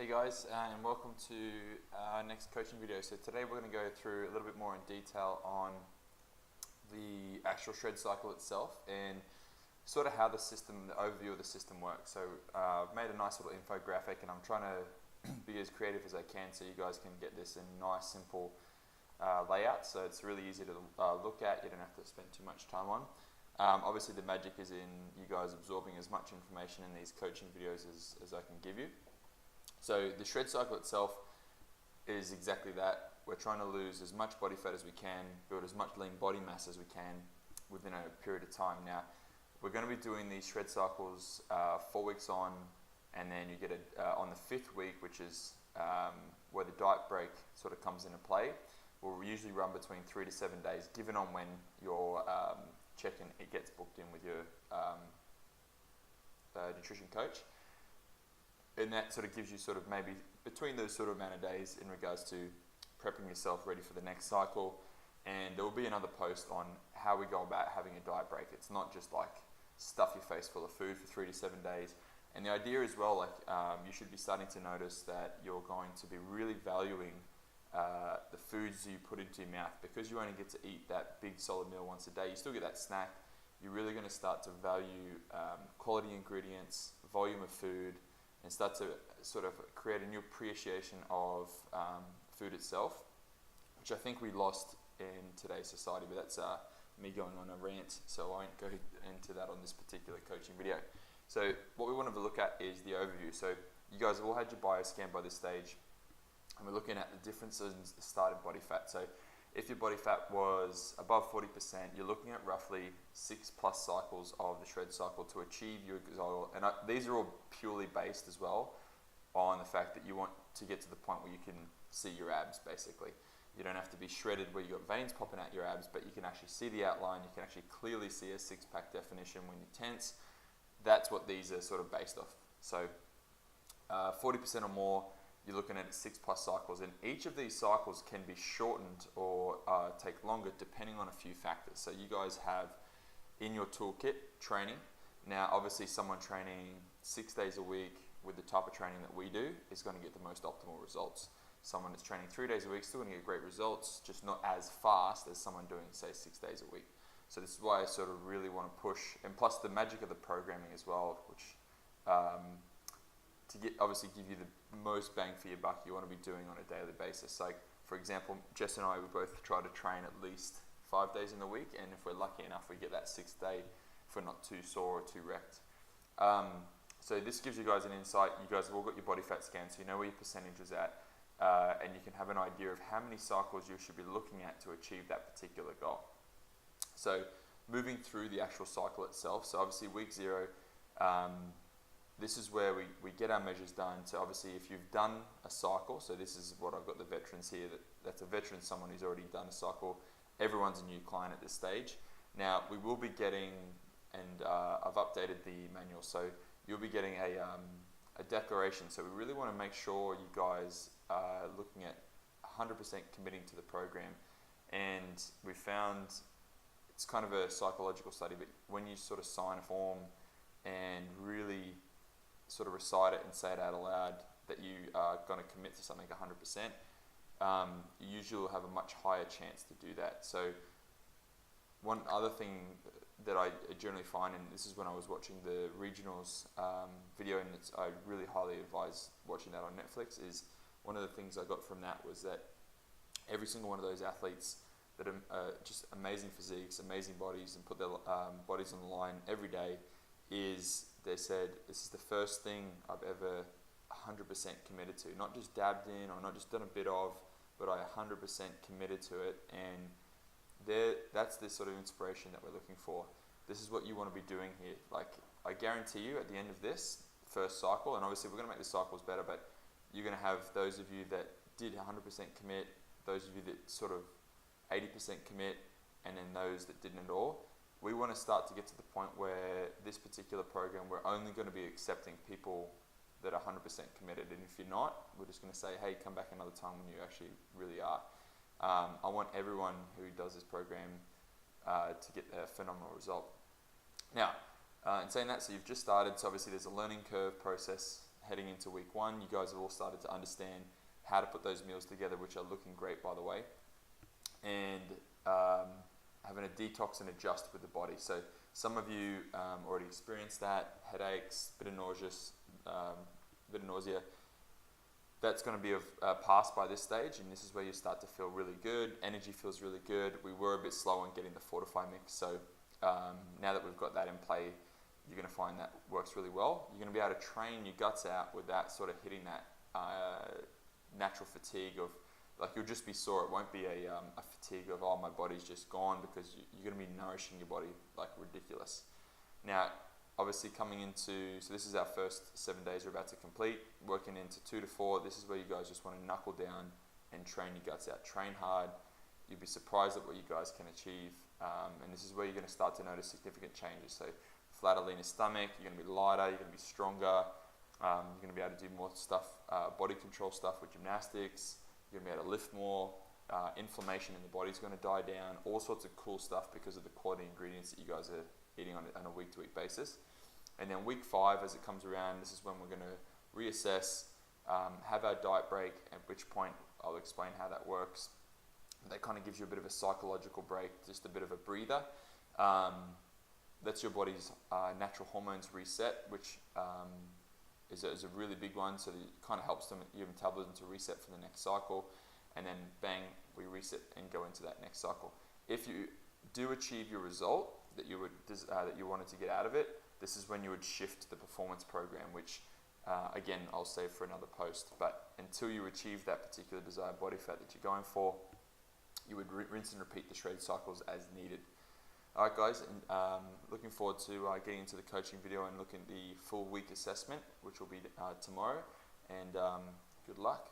Hey guys, and welcome to our next coaching video. So today we're going to go through a little bit more in detail on the actual shred cycle itself and sort of how the system, the overview of the system works. So I've made a nice little infographic and I'm trying to be as creative as I can so you guys can get this in nice, simple layout. So it's really easy to look at, you don't have to spend too much time on. Obviously the magic is in you guys absorbing as much information in these coaching videos as I can give you. So the shred cycle itself is exactly that. We're trying to lose as much body fat as we can, build as much lean body mass as we can within a period of time. Now, we're going to be doing these shred cycles 4 weeks on, and then you get it on the 5th week, which is where the diet break sort of comes into play. We'll usually run between 3 to 7 days, given on when your check-in it gets booked in with your nutrition coach. And that sort of gives you sort of maybe between those sort of amount of days in regards to prepping yourself ready for the next cycle. And there will be another post on how we go about having a diet break. It's not just like stuff your face full of food for 3 to 7 days. And the idea as well, like you should be starting to notice that you're going to be really valuing the foods you put into your mouth, because you only get to eat that big solid meal once a day. You still get that snack. You're really going to start to value quality ingredients, volume of food, and start to sort of create a new appreciation of food itself, which I think we lost in today's society, but that's me going on a rant, so I won't go into that on this particular coaching video. So what we wanted to look at is the overview. So you guys have all had your bioscan by this stage, and we're looking at the differences in the starting body fat. So if your body fat was above 40%, you're looking at roughly 6+ cycles of the shred cycle to achieve your goal. And these are all purely based as well on the fact that you want to get to the point where you can see your abs, basically. You don't have to be shredded where you've got veins popping out your abs, but you can actually see the outline. You can actually clearly see a six-pack definition when you're tense. That's what these are sort of based off. So 40% or more, you're looking at 6+ cycles, and each of these cycles can be shortened or take longer depending on a few factors. So you guys have in your toolkit training. Now obviously someone training 6 days a week with the type of training that we do is going to get the most optimal results. Someone that's training 3 days a week still going to get great results, just not as fast as someone doing say 6 days a week. So this is why I sort of really want to push, and plus the magic of the programming as well, which to obviously give you the most bang for your buck, you want to be doing on a daily basis. Like for example, Jess and I, we both try to train at least 5 days in the week, and if we're lucky enough, we get that 6th day if we're not too sore or too wrecked. So this gives you guys an insight. You guys have all got your body fat scan, so you know where your percentage is at, and you can have an idea of how many cycles you should be looking at to achieve that particular goal. So moving through the actual cycle itself, so obviously week 0, this is where we get our measures done. So obviously if you've done a cycle, so this is what I've got the veterans here, that's a veteran, someone who's already done a cycle. Everyone's a new client at this stage. Now we will be getting, and I've updated the manual, so you'll be getting a declaration. So we really want to make sure you guys are looking at 100% committing to the program. And we found, it's kind of a psychological study, but when you sort of sign a form and really sort of recite it and say it out aloud that you are going to commit to something 100%, you usually will have a much higher chance to do that. So one other thing that I generally find, and this is when I was watching the regionals video, and I really highly advise watching that on Netflix, is one of the things I got from that was that every single one of those athletes that are just amazing physiques, amazing bodies, and put their bodies on the line every day, they said, this is the first thing I've ever 100% committed to. Not just dabbed in or not just done a bit of, but I 100% committed to it. And that's the sort of inspiration that we're looking for. This is what you want to be doing here. Like, I guarantee you at the end of this first cycle, and obviously we're going to make the cycles better, but you're going to have those of you that did 100% commit, those of you that sort of 80% commit, and then those that didn't at all. We want to start to get to the point where this particular program, we're only going to be accepting people that are 100% committed. And if you're not, we're just going to say, hey, come back another time when you actually really are. I want everyone who does this program to get a phenomenal result. Now, in saying that, so you've just started, so obviously there's a learning curve process heading into week 1, you guys have all started to understand how to put those meals together, which are looking great, by the way, and having a detox and adjust with the body. So some of you already experienced that, headaches, bit of nausea. That's going to be passed by this stage, and this is where you start to feel really good. Energy feels really good. We were a bit slow on getting the Fortify mix, so now that we've got that in play, you're going to find that works really well. You're going to be able to train your guts out without sort of hitting that natural fatigue of, like, you'll just be sore. It won't be a fatigue of, oh, my body's just gone, because you're going to be nourishing your body like ridiculous. Now, obviously coming into, so this is our first 7 days we're about to complete, working into 2 to 4, this is where you guys just want to knuckle down and train your guts out. Train hard. You'll be surprised at what you guys can achieve, and this is where you're going to start to notice significant changes. So flatter, leaner stomach, you're going to be lighter, you're going to be stronger, you're going to be able to do more stuff, body control stuff with gymnastics, you're going to be able to lift more, inflammation in the body is going to die down, all sorts of cool stuff because of the quality ingredients that you guys are eating on a week-to-week basis. And then week 5, as it comes around, this is when we're going to reassess, have our diet break, at which point I'll explain how that works. That kind of gives you a bit of a psychological break, just a bit of a breather. That's your body's natural hormones reset, which is a really big one, so that it kind of helps your metabolism to reset for the next cycle, and then bang, we reset and go into that next cycle. If you do achieve your result that you wanted to get out of it, this is when you would shift the performance program, which again I'll save for another post. But until you achieve that particular desired body fat that you're going for, you would rinse and repeat the shred cycles as needed. Alright guys, and looking forward to getting into the coaching video and looking at the full week assessment, which will be tomorrow, and good luck.